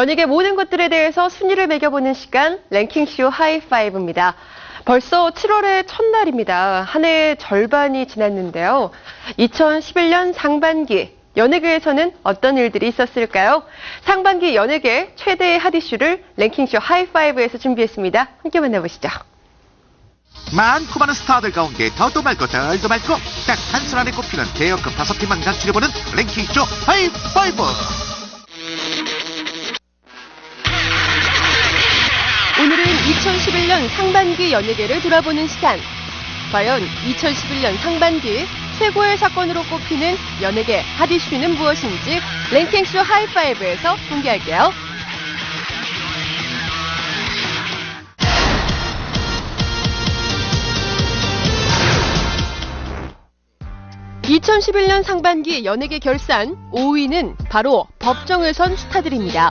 연예계 모든 것들에 대해서 순위를 매겨보는 시간, 랭킹쇼 하이파이브입니다. 벌써 7월의 첫날입니다. 한 해의 절반이 지났는데요. 2011년 상반기, 연예계에서는 어떤 일들이 있었을까요? 상반기 연예계 최대의 핫이슈를 랭킹쇼 하이파이브에서 준비했습니다. 함께 만나보시죠. 많고 많은 스타들 가운데 더도 말고 덜도 말고 딱 한 손 안에 꼽히는 대여급 5팀만 간추려보는 랭킹쇼 하이파이브. 오늘은 2011년 상반기 연예계를 돌아보는 시간. 과연 2011년 상반기 최고의 사건으로 꼽히는 연예계 핫이슈는 무엇인지 랭킹쇼 하이파이브에서 공개할게요. (2011년) 상반기 연예계 결산 5위는 바로 법정을 선 스타들입니다.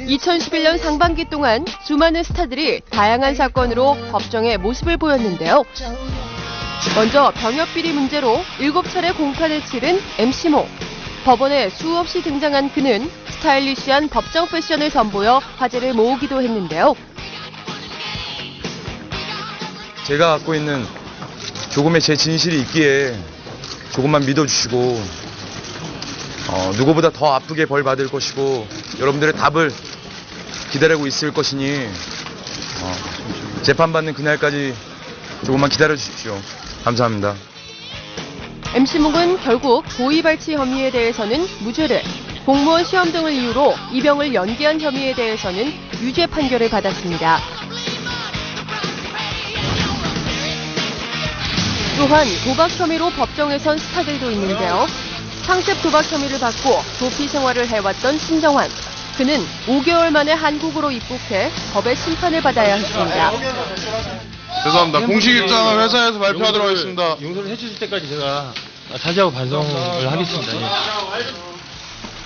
2011년 상반기 동안 수많은 스타들이 다양한 사건으로 법정에 모습을 보였는데요. 먼저 병역비리 문제로 7차례 공판을 치른 MC모. 법원에 수없이 등장한 그는 스타일리시한 법정 패션을 선보여 화제를 모으기도 했는데요. 제가 갖고 있는 조금의 제 진실이 있기에 조금만 믿어주시고 누구보다 더 아프게 벌 받을 것이고 여러분들의 답을 기다리고 있을 것이니 재판받는 그날까지 조금만 기다려 주십시오. 감사합니다. MC목은 결국 고의발치 혐의에 대해서는 무죄를, 공무원 시험 등을 이유로 입영을 연기한 혐의에 대해서는 유죄 판결을 받았습니다. 또한 도박 혐의로 법정에 선 스타들도 있는데요. 상습 도박 혐의를 받고 도피 생활을 해왔던 신정환. 그는 5개월 만에 한국으로 입국해 법의 심판을 받아야 했습니다. 죄송합니다. 공식 입장은 회사에서 발표하도록 하겠습니다. 용서를 해주실 때까지 제가 사죄하고 반성을 하겠습니다.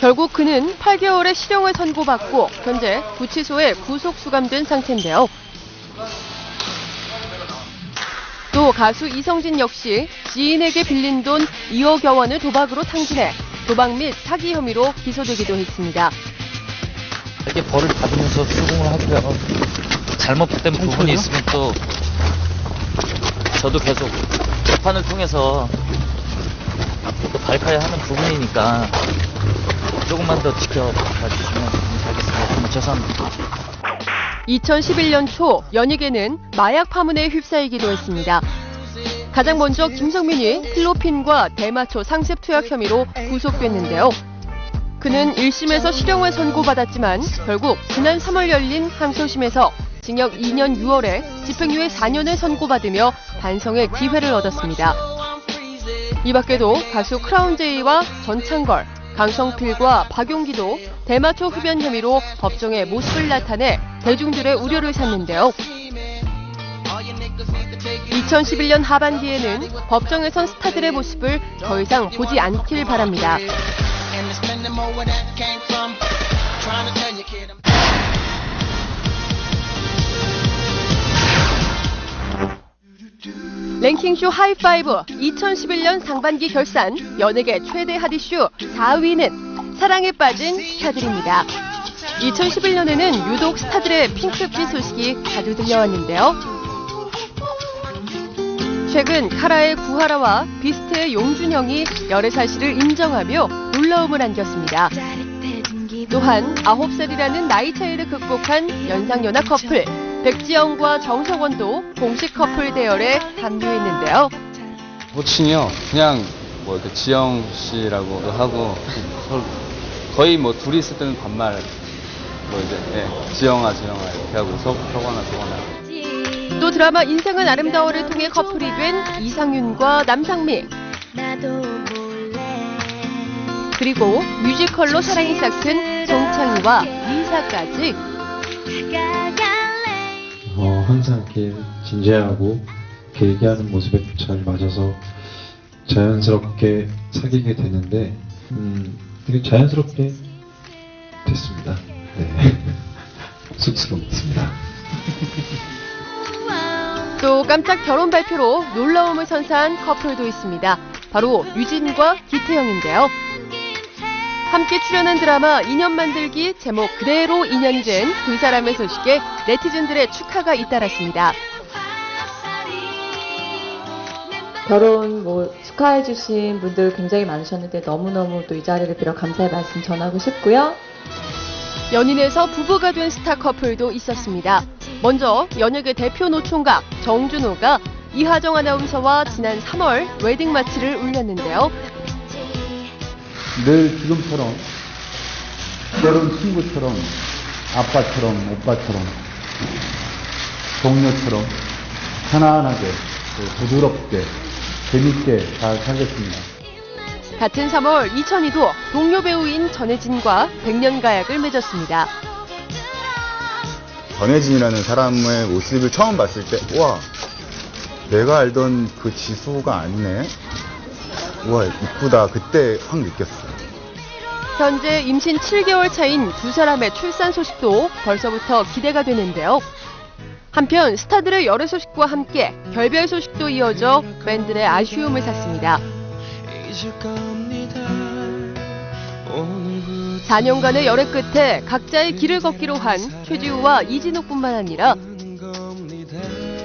결국 그는 8개월의 실형을 선고받고 현재 구치소에 구속 수감된 상태인데요. 또 가수 이성진 역시 지인에게 빌린 돈 2억여 원을 도박으로 탕진해 도박 및 사기 혐의로 기소되기도 했습니다. 이렇게 벌을 받으면서 수긍을 하고요. 잘못된 부분이 있으면 또 저도 계속 재판을 통해서 또 밝혀야 하는 부분이니까 조금만 더 지켜봐 주시면 감사하겠습니다. 정말 죄송합니다. 2011년 초 연예계는 마약 파문에 휩싸이기도 했습니다. 가장 먼저 김성민이 필로핀과 대마초 상습 투약 혐의로 구속됐는데요. 그는 1심에서 실형을 선고받았지만 결국 지난 3월 열린 항소심에서 징역 2년 6월에 집행유예 4년을 선고받으며 반성의 기회를 얻었습니다. 이 밖에도 가수 크라운제이와 전창걸, 강성필과 박용기도 대마초 흡연 혐의로 법정에 모습을 나타내 대중들의 우려를 샀는데요. 2011년 하반기에는 법정에 선 스타들의 모습을 더 이상 보지 않길 바랍니다. 랭킹쇼 하이파이브 2011년 상반기 결산 연예계 최대 핫이슈 4위는 사랑에 빠진 스타들입니다. 2011년에는 유독 스타들의 핑크빛 소식이 자주 들려왔는데요. 최근 카라의 구하라와 비스트의 용준형이 열애 사실을 인정하며 놀라움을 안겼습니다. 또한 9살이라는 나이 차이를 극복한 연상연하 커플 백지영과 정석원도 공식 커플 대열에 합류했는데요. 호칭이요. 그냥 뭐 이렇게 지영 씨라고 하고 거의 뭐 둘이 있을 때는 반말 뭐 이제 지영아 이렇게 하고 서거나. 또 드라마 인생은 아름다워를 통해 커플이 된 이상윤과 남상미. 그리고 뮤지컬로 사랑이 싹튼 송창희와 미사까지. 항상 이렇게 진지하고 이렇게 얘기하는 모습에 잘 맞아서 자연스럽게 사귀게 되는데 되게 자연스럽게 됐습니다. 네. 쑥스럽습니다. 또 깜짝 결혼 발표로 놀라움을 선사한 커플도 있습니다. 바로 유진과 기태영인데요. 함께 출연한 드라마 인연 만들기 제목 그대로 인연이 된 두 사람의 소식에 네티즌들의 축하가 잇따랐습니다. 결혼 축하해주신 분들 굉장히 많으셨는데 너무너무 또 이 자리를 빌어 감사의 말씀 전하고 싶고요. 연인에서 부부가 된 스타 커플도 있었습니다. 먼저 연예계 대표 노총각 정준호가 이하정 아나운서와 지난 3월 웨딩 마치를 울렸는데요. 늘 지금처럼 때론 친구처럼 아빠처럼 오빠처럼 동료처럼 편안하게 부드럽게 재밌게 잘 살겠습니다. 같은 3월 2002도 동료 배우인 전혜진과 100년 가약을 맺었습니다. 전혜진이라는 사람의 모습을 처음 봤을 때 우와 내가 알던 그 지수가 아니네. 우와 이쁘다. 그때 확 느꼈어요. 현재 임신 7개월 차인 두 사람의 출산 소식도 벌써부터 기대가 되는데요. 한편 스타들의 열애 소식과 함께 결별 소식도 이어져 팬들의 아쉬움을 샀습니다. 4년간의 열애 끝에 각자의 길을 걷기로 한 최지우와 이진욱뿐만 아니라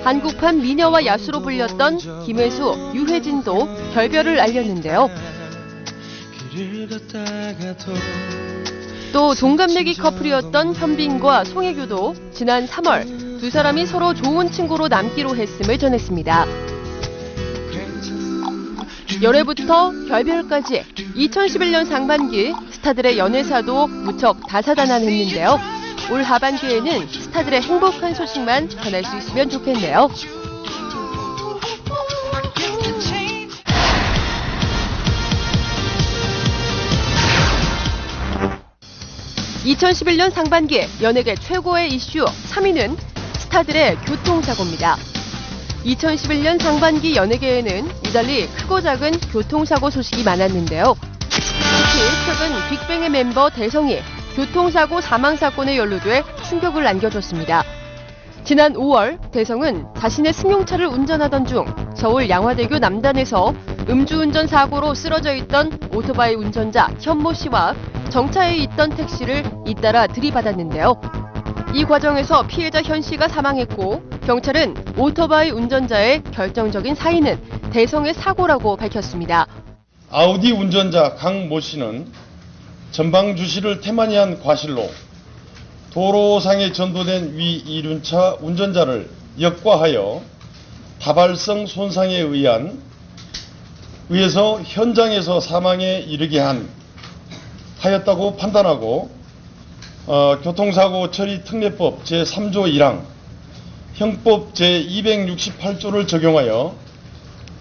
한국판 미녀와 야수로 불렸던 김혜수, 유혜진도 결별을 알렸는데요. 또 동갑내기 커플이었던 현빈과 송혜교도 지난 3월 두 사람이 서로 좋은 친구로 남기로 했음을 전했습니다. 열애부터 결별까지 2011년 상반기 스타들의 연애사도 무척 다사다난했는데요. 올 하반기에는 스타들의 행복한 소식만 전할 수 있으면 좋겠네요. 2011년 상반기 연예계 최고의 이슈 3위는 스타들의 교통사고입니다. 2011년 상반기 연예계에는 유달리 크고 작은 교통사고 소식이 많았는데요. 특히 최근 빅뱅의 멤버 대성이 교통사고 사망사건에 연루돼 충격을 안겨줬습니다. 지난 5월 대성은 자신의 승용차를 운전하던 중 서울 양화대교 남단에서 음주운전 사고로 쓰러져 있던 오토바이 운전자 현모 씨와 정차해 있던 택시를 잇따라 들이받았는데요. 이 과정에서 피해자 현 씨가 사망했고 경찰은 오토바이 운전자의 결정적인 사인은 대성의 사고라고 밝혔습니다. 아우디 운전자 강모 씨는 전방 주시를 태만히한 과실로 도로상에 전도된 위 이륜차 운전자를 역과하여 다발성 손상에 의해서 현장에서 사망에 이르게 하였다고 판단하고 교통사고 처리 특례법 제3조 1항 형법 제268조를 적용하여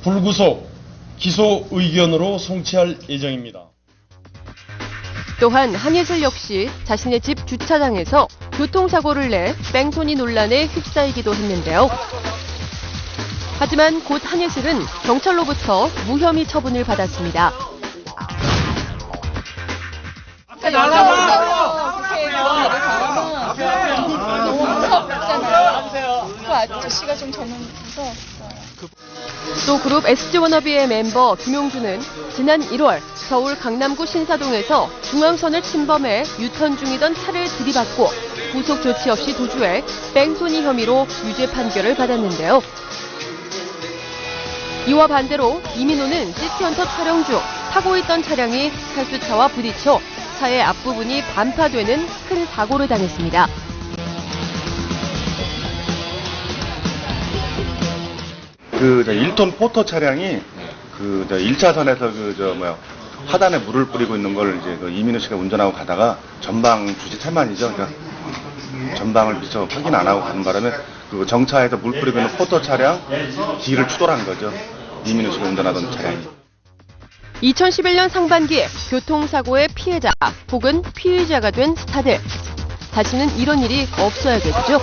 불구속 기소 의견으로 송치할 예정입니다. 또한 한예슬 역시 자신의 집 주차장에서 교통사고를 내 뺑소니 논란에 휩싸이기도 했는데요. 하지만 곧 한예슬은 경찰로부터 무혐의 처분을 받았습니다. 아저씨가 좀 저는 무서웠어요. 또 그룹 SG워너비의 멤버 김용준은 지난 1월 서울 강남구 신사동에서 중앙선을 침범해 유턴 중이던 차를 들이받고 구속 조치 없이 도주해 뺑소니 혐의로 유죄 판결을 받았는데요. 이와 반대로 이민호는 시티헌터 촬영 중 타고 있던 차량이 탈수차와 부딪혀 차의 앞부분이 반파되는 큰 사고를 당했습니다. 그 1톤 포터 차량이 그 1차선에서 하단에 물을 뿌리고 있는 걸 이제 그 이민우 씨가 운전하고 가다가 전방 주시 태만이죠. 그러니까 전방을 미처 확인 안 하고 가는 바람에 그 정차에서 물 뿌리고 있는 포터 차량 뒤를 추돌한 거죠. 이민우 씨가 운전하던 차량이. 2011년 상반기 교통사고의 피해자 혹은 피의자가 된 스타들. 다시는 이런 일이 없어야겠죠.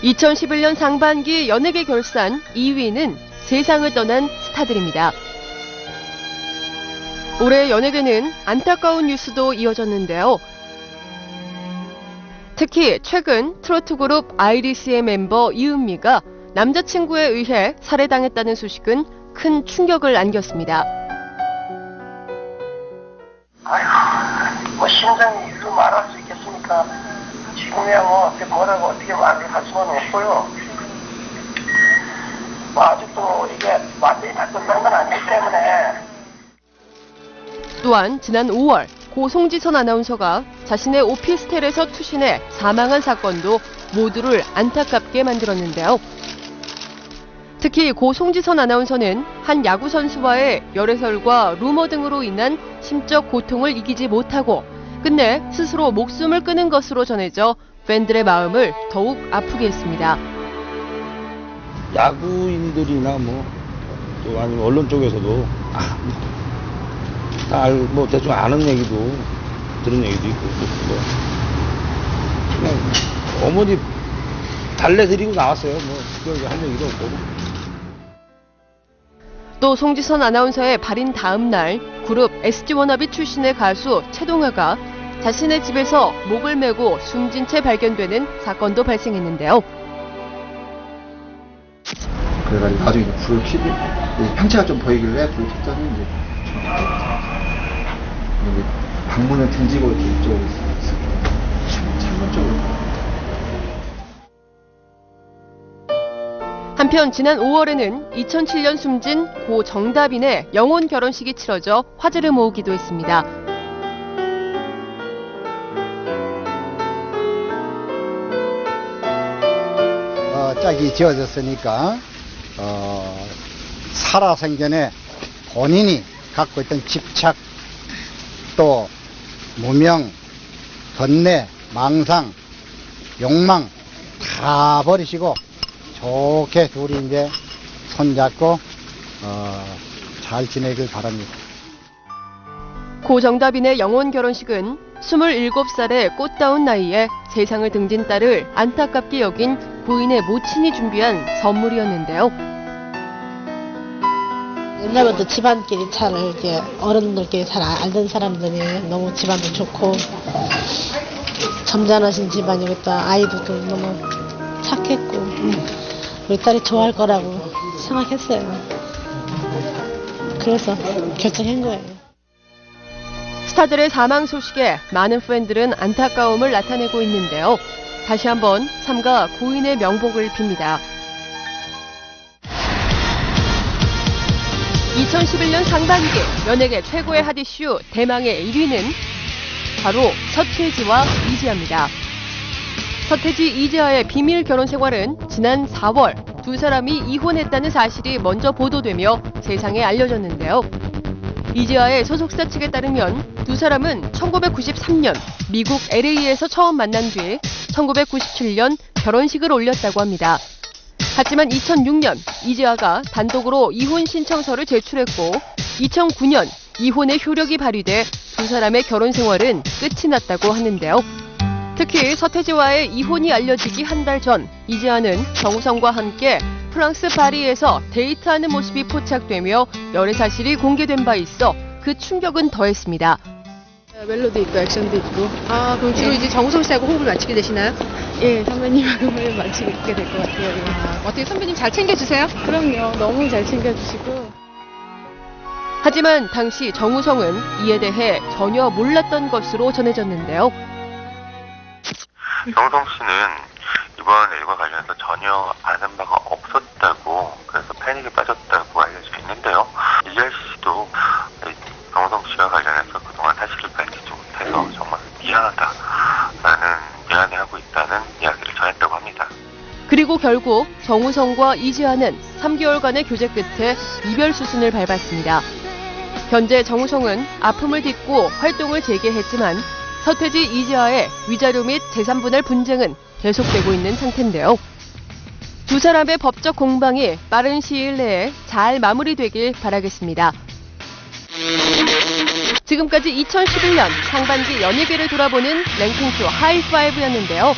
(2011년) 상반기 연예계 결산 2위는 세상을 떠난 스타들입니다. 올해 연예계는 안타까운 뉴스도 이어졌는데요. 특히 최근 트로트 그룹 아이리스의 멤버 이은미가 남자친구에 의해 살해당했다는 소식은 큰 충격을 안겼습니다. 뭐 심장 이유 말할 수 있겠습니까? 지금이야 뭐 뭐라고 어떻게 말을 할 수는 없고요. 뭐 아직도 이게 완전히 다 끝난 건 아니기 때문에. 또한 지난 5월 고 송지선 아나운서가 자신의 오피스텔에서 투신해 사망한 사건도 모두를 안타깝게 만들었는데요. 특히 고 송지선 아나운서는 한 야구 선수와의 열애설과 루머 등으로 인한 심적 고통을 이기지 못하고 끝내 스스로 목숨을 끊은 것으로 전해져 팬들의 마음을 더욱 아프게 했습니다. 야구인들이나 또 아니면 언론 쪽에서도 뭐 대충 아는 얘기도 들은 얘기도 있고 그냥 어머니 달래드리고 나왔어요. 그걸 할 얘기도 없고. 또 송지선 아나운서의 발인 다음 날 그룹 SG워너비 출신의 가수 최동아가 자신의 집에서 목을 메고 숨진 채 발견되는 사건도 발생했는데요. 그래가지고 나중에 불을 켜고 형체가 좀 보이길래 불을 켰더니 이제 방문을 등지고 이쪽으로 있어요. 창문 쪽으로. 한편 지난 5월에는 2007년 숨진 고 정다빈의 영혼 결혼식이 치러져 화제를 모으기도 했습니다. 짝이 지어졌으니까 살아생전에 본인이 갖고 있던 집착, 또 무명, 번뇌, 망상, 욕망 다 버리시고 좋게 둘이 이제 손잡고 잘 지내길 바랍니다. 고 정다빈의 영혼 결혼식은 27살의 꽃다운 나이에 세상을 등진 딸을 안타깝게 여긴 부인의 모친이 준비한 선물이었는데요. 옛날부터 집안끼리 잘 이제 어른들끼리 잘 알던 사람들이 너무 집안도 좋고 점잖으신 집안이고 또 아이도 너무 착했고 우리 딸이 좋아할 거라고 생각했어요. 그래서 결정한 거예요. 스타들의 사망 소식에 많은 팬들은 안타까움을 나타내고 있는데요. 다시 한번 삼가 고인의 명복을 빕니다. 2011년 상반기 연예계 최고의 핫 이슈 대망의 1위는 바로 서태지와 이지아입니다. 서태지, 이지아의 비밀 결혼 생활은 지난 4월 두 사람이 이혼했다는 사실이 먼저 보도되며 세상에 알려졌는데요. 이지아의 소속사 측에 따르면 두 사람은 1993년 미국 LA에서 처음 만난 뒤 1997년 결혼식을 올렸다고 합니다. 하지만 2006년 이지아가 단독으로 이혼 신청서를 제출했고 2009년 이혼의 효력이 발휘돼 두 사람의 결혼 생활은 끝이 났다고 하는데요. 특히 서태지와의 이혼이 알려지기 한 달 전 이지아는 정우성과 함께 프랑스 파리에서 데이트하는 모습이 포착되며 열애 사실이 공개된 바 있어 그 충격은 더했습니다. 멜로디 있고 액션도 있고. 그럼 주로 이제 정우성 씨하고 호흡을 맞추게 되시나요? 예, 선배님하고 호흡을 맞추게 될 것 같아요. 어떻게 선배님 잘 챙겨주세요? 그럼요, 너무 잘 챙겨주시고. 하지만 당시 정우성은 이에 대해 전혀 몰랐던 것으로 전해졌는데요. 정우성 씨는 이번 일과 관련해서 전혀 아는 바가 없었다고, 그래서 패닉에 빠졌다고 알려져 있는데요. 이지아 씨도 정우성 씨와 관련해서 그동안 사실을 밝히지 못해서 정말 미안해하고 있다는 이야기를 전했다고 합니다. 그리고 결국 정우성과 이지아는 3개월간의 교제 끝에 이별 수순을 밟았습니다. 현재 정우성은 아픔을 딛고 활동을 재개했지만 서태지, 이지아의 위자료 및 재산분할 분쟁은 계속되고 있는 상태인데요. 두 사람의 법적 공방이 빠른 시일 내에 잘 마무리되길 바라겠습니다. 지금까지 2011년 상반기 연예계를 돌아보는 랭킹쇼 하이파이브였는데요.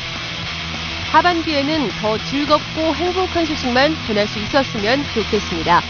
하반기에는 더 즐겁고 행복한 소식만 전할 수 있었으면 좋겠습니다.